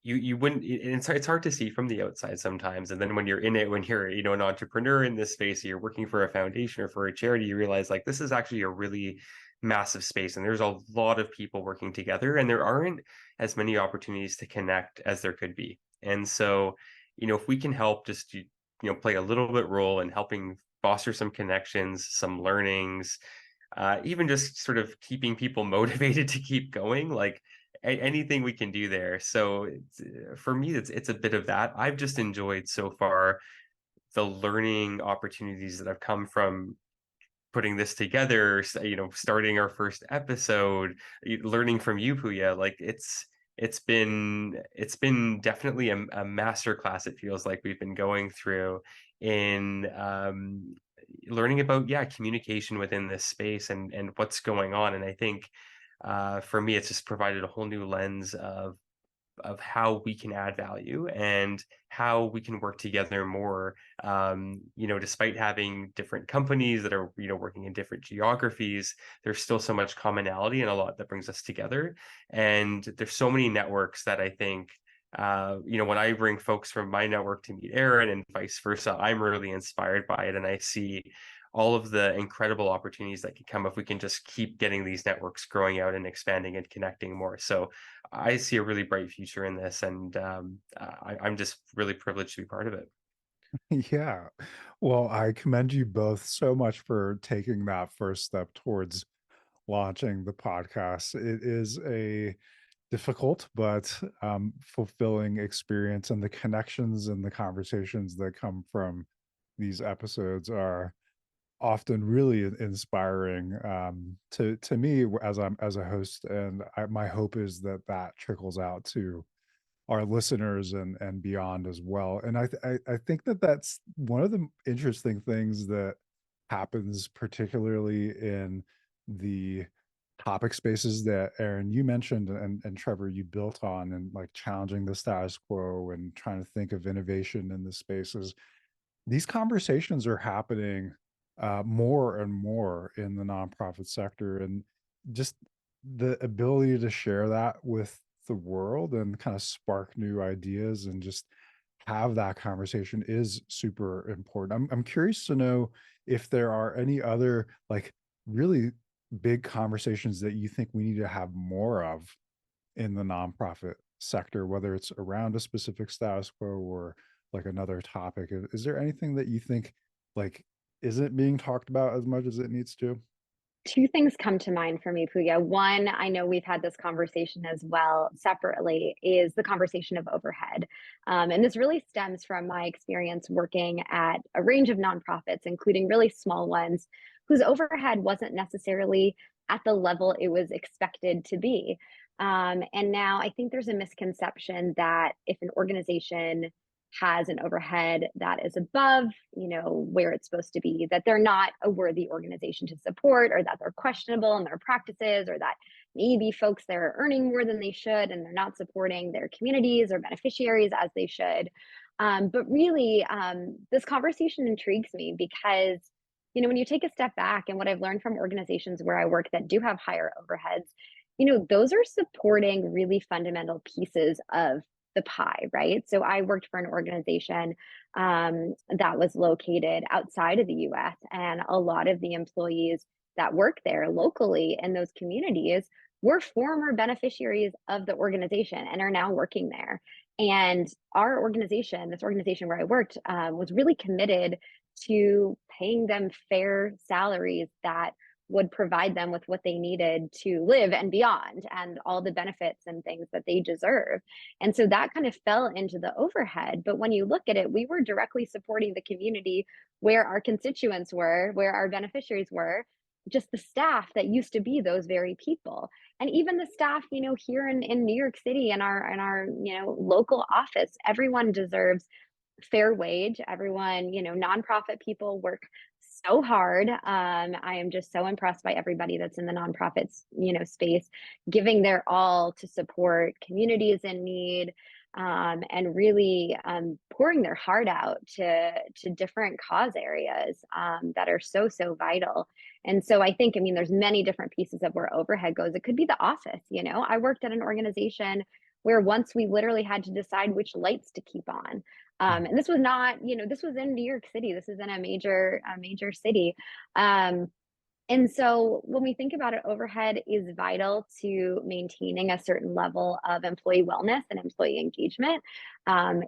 you wouldn't, it's hard to see from the outside sometimes. And then when you're in it, when you're, an entrepreneur in this space, you're working for a foundation or for a charity, you realize like this is actually a really massive space and there's a lot of people working together and there aren't as many opportunities to connect as there could be. And so, if we can help just play a little bit role in helping foster some connections, some learnings, even just sort of keeping people motivated to keep going, like anything we can do there. So for me, it's a bit of that. I've just enjoyed so far the learning opportunities that have come from putting this together, starting our first episode, learning from you, Puya. Like it's been definitely a master class. It feels like we've been going through in learning about communication within this space and what's going on. And I think for me, it's just provided a whole new lens of how we can add value and how we can work together more, despite having different companies that are working in different geographies. There's still so much commonality and a lot that brings us together, and there's so many networks that I think when I bring folks from my network to meet Erin and vice versa, I'm really inspired by it, and I see all of the incredible opportunities that can come if we can just keep getting these networks growing out and expanding and connecting more. So I see a really bright future in this, and I'm just really privileged to be part of it. Yeah. Well, I commend you both so much for taking that first step towards launching the podcast. It is a difficult but fulfilling experience, and the connections and the conversations that come from these episodes are often really inspiring to me as I'm as a host, and my hope is that that trickles out to our listeners and beyond as well. And I think that that's one of the interesting things that happens, particularly in the topic spaces that Aaron you mentioned and Trevor you built on, and like challenging the status quo and trying to think of innovation in the spaces. These conversations are happening more and more in the nonprofit sector, and just the ability to share that with the world and kind of spark new ideas and just have that conversation is super important. I'm curious to know if there are any other like really big conversations that you think we need to have more of in the nonprofit sector, whether it's around a specific status quo or like another topic. Is there anything that you think like isn't being talked about as much as it needs to? Two things come to mind for me, Puya. One, I know we've had this conversation as well separately, is the conversation of overhead. And this really stems from my experience working at a range of nonprofits, including really small ones, whose overhead wasn't necessarily at the level it was expected to be. And now I think there's a misconception that if an organization has an overhead that is above, where it's supposed to be, that they're not a worthy organization to support, or that they're questionable in their practices, or that maybe folks there are earning more than they should and they're not supporting their communities or beneficiaries as they should. But really, this conversation intrigues me because, when you take a step back, and what I've learned from organizations where I work that do have higher overheads, those are supporting really fundamental pieces of the pie, right? So I worked for an organization that was located outside of the US, and a lot of the employees that work there locally in those communities were former beneficiaries of the organization and are now working there. And our organization, this organization where I worked, was really committed to paying them fair salaries that would provide them with what they needed to live and beyond, and all the benefits and things that they deserve. And so that kind of fell into the overhead. But when you look at it, we were directly supporting the community where our constituents were, where our beneficiaries were, just the staff that used to be those very people. And even the staff, here in New York City, in our local office, everyone deserves fair wage. Everyone, nonprofit people work so hard. I am just so impressed by everybody that's in the nonprofits, space, giving their all to support communities in need, and really pouring their heart out to different cause areas that are so vital. And so I think, there's many different pieces of where overhead goes. It could be the office. I worked at an organization where once we literally had to decide which lights to keep on. And this was not, this was in New York City. This is in a major city. And so when we think about it, overhead is vital to maintaining a certain level of employee wellness and employee engagement.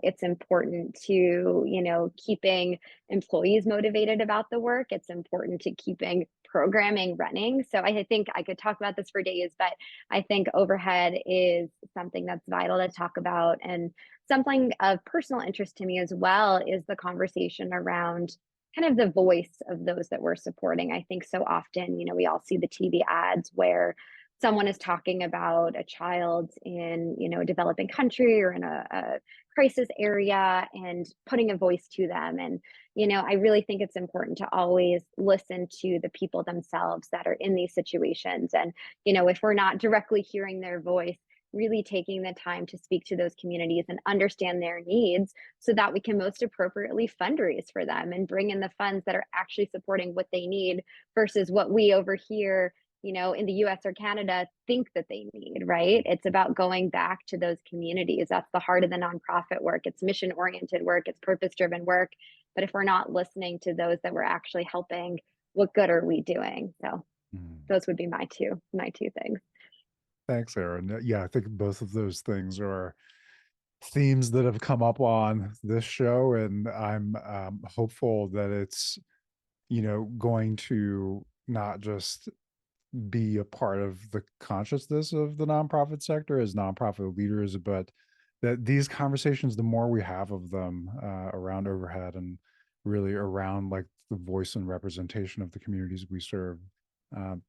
It's important to, keeping employees motivated about the work. It's important to keeping programming running. So I think I could talk about this for days, but I think overhead is something that's vital to talk about. And something of personal interest to me as well is the conversation around kind of the voice of those that we're supporting. I think so often, we all see the TV ads where someone is talking about a child in, a developing country or in a crisis area and putting a voice to them. And, I really think it's important to always listen to the people themselves that are in these situations. And, if we're not directly hearing their voice, really taking the time to speak to those communities and understand their needs so that we can most appropriately fundraise for them and bring in the funds that are actually supporting what they need versus what we over here, in the US or Canada think that they need, right? It's about going back to those communities. That's the heart of the nonprofit work. It's mission oriented work, it's purpose driven work. But if we're not listening to those that we're actually helping, what good are we doing? So Mm. those would be my two things. Thanks, Aaron. Yeah, I think both of those things are themes that have come up on this show, and I'm hopeful that it's going to not just be a part of the consciousness of the nonprofit sector as nonprofit leaders, but that these conversations, the more we have of them around overhead and really around like the voice and representation of the communities we serve,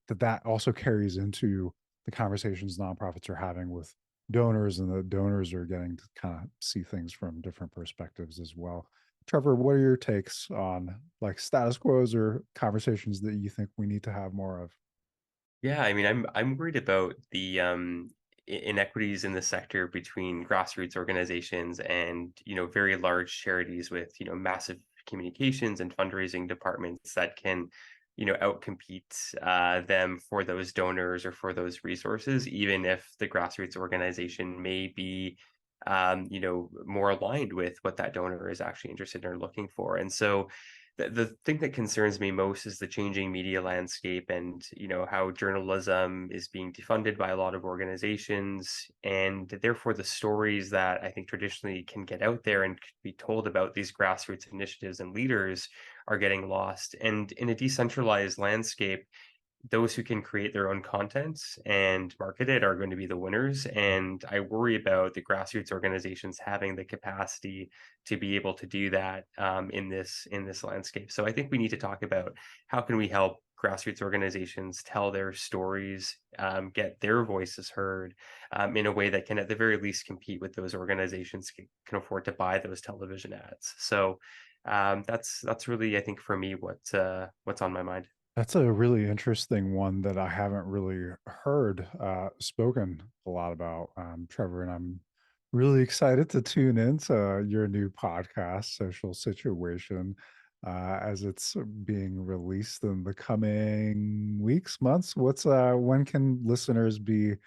that also carries into the conversations nonprofits are having with donors, and the donors are getting to kind of see things from different perspectives as well. Trevor, what are your takes on like status quos or conversations that you think we need to have more of? Yeah, I'm worried about the inequities in the sector between grassroots organizations and very large charities with massive communications and fundraising departments that can outcompete them for those donors or for those resources, even if the grassroots organization may be more aligned with what that donor is actually interested in or looking for. And so the thing that concerns me most is the changing media landscape, and how journalism is being defunded by a lot of organizations, and therefore the stories that I think traditionally can get out there and could be told about these grassroots initiatives and leaders are getting lost. And in a decentralized landscape, those who can create their own content and market it are going to be the winners. And I worry about the grassroots organizations having the capacity to be able to do that in this landscape. So I think we need to talk about how can we help grassroots organizations tell their stories, get their voices heard in a way that can at the very least compete with those organizations can afford to buy those television ads. So that's really, I think, for me, what's on my mind. That's a really interesting one that I haven't really heard spoken a lot about, Trevor, and I'm really excited to tune into your new podcast, Social Situation, as it's being released in the coming weeks, months. When can listeners be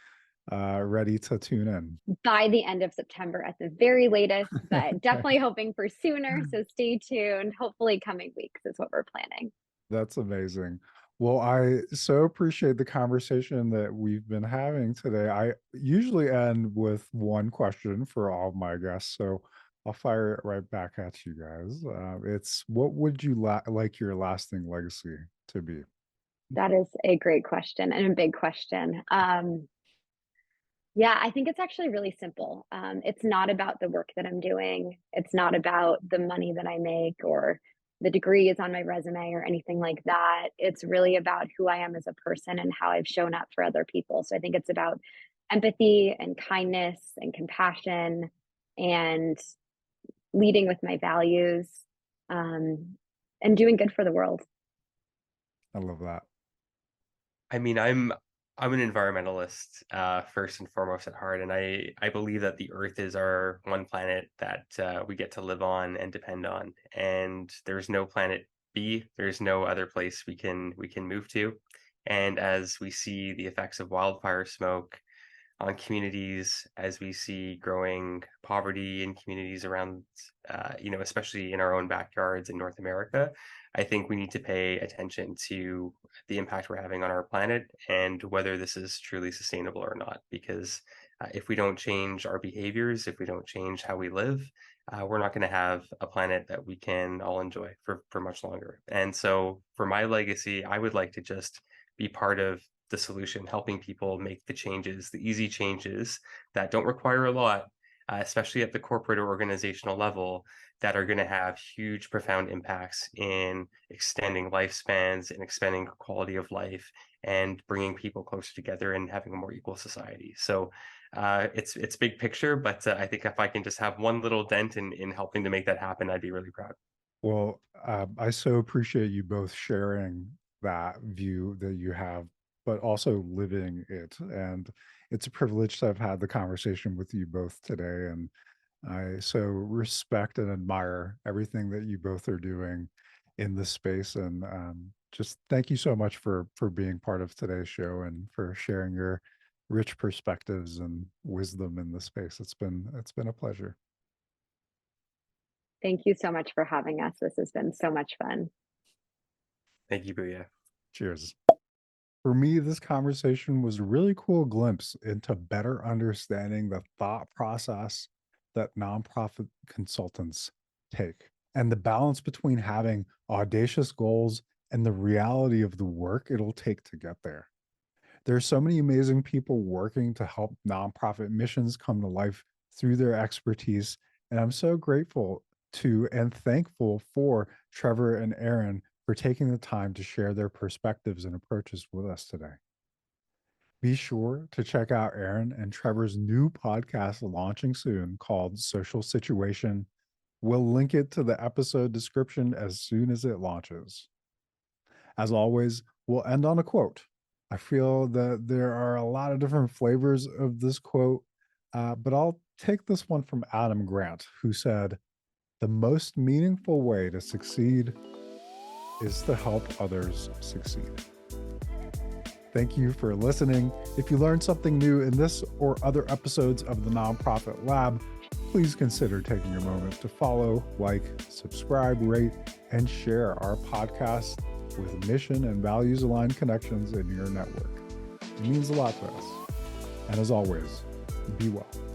ready to tune in? By the end of September at the very latest, but definitely hoping for sooner. So stay tuned. Hopefully, coming weeks is what we're planning. That's amazing. Well, I so appreciate the conversation that we've been having today. I usually end with one question for all of my guests, so I'll fire it right back at you guys. It's what would you like your lasting legacy to be? That is a great question and a big question. Yeah, I think it's actually really simple. It's not about the work that I'm doing. It's not about the money that I make or the degrees on my resume or anything like that. It's really about who I am as a person and how I've shown up for other people. So I think it's about empathy and kindness and compassion and leading with my values, and doing good for the world. I love that. I mean, I'm an environmentalist first and foremost at heart, and I believe that the Earth is our one planet that we get to live on and depend on, and there's no planet B. There's no other place we can move to, and as we see the effects of wildfire smoke on communities, as we see growing poverty in communities around, especially in our own backyards in North America, I think we need to pay attention to the impact we're having on our planet and whether this is truly sustainable or not. Because if we don't change our behaviors, if we don't change how we live, we're not going to have a planet that we can all enjoy for much longer. And so for my legacy, I would like to just be part of the solution, helping people make the changes, the easy changes that don't require a lot, especially at the corporate or organizational level, that are going to have huge, profound impacts in extending lifespans and expanding quality of life and bringing people closer together and having a more equal society. So it's big picture, but I think if I can just have one little dent in helping to make that happen, I'd be really proud. Well, I so appreciate you both sharing that view that you have, but also living it. And it's a privilege to have had the conversation with you both today. And I so respect and admire everything that you both are doing in this space. And just thank you so much for being part of today's show and for sharing your rich perspectives and wisdom in the space. It's been a pleasure. Thank you so much for having us. This has been so much fun. Thank you, Booyah. Cheers. For me, this conversation was a really cool glimpse into better understanding the thought process that nonprofit consultants take and the balance between having audacious goals and the reality of the work it'll take to get there. There's so many amazing people working to help nonprofit missions come to life through their expertise. And I'm so grateful to and thankful for Trevor and Erin for taking the time to share their perspectives and approaches with us today. Be sure to check out Erin and Trevor's new podcast launching soon called Social Situation. We'll link it to the episode description as soon as it launches. As always, we'll end on a quote. I feel that there are a lot of different flavors of this quote, but I'll take this one from Adam Grant, who said, "The most meaningful way to succeed is to help others succeed." Thank you for listening. If you learned something new in this or other episodes of the Nonprofit Lab, please consider taking a moment to follow, like, subscribe, rate, and share our podcast with mission and values aligned connections in your network. It means a lot to us. And as always, be well.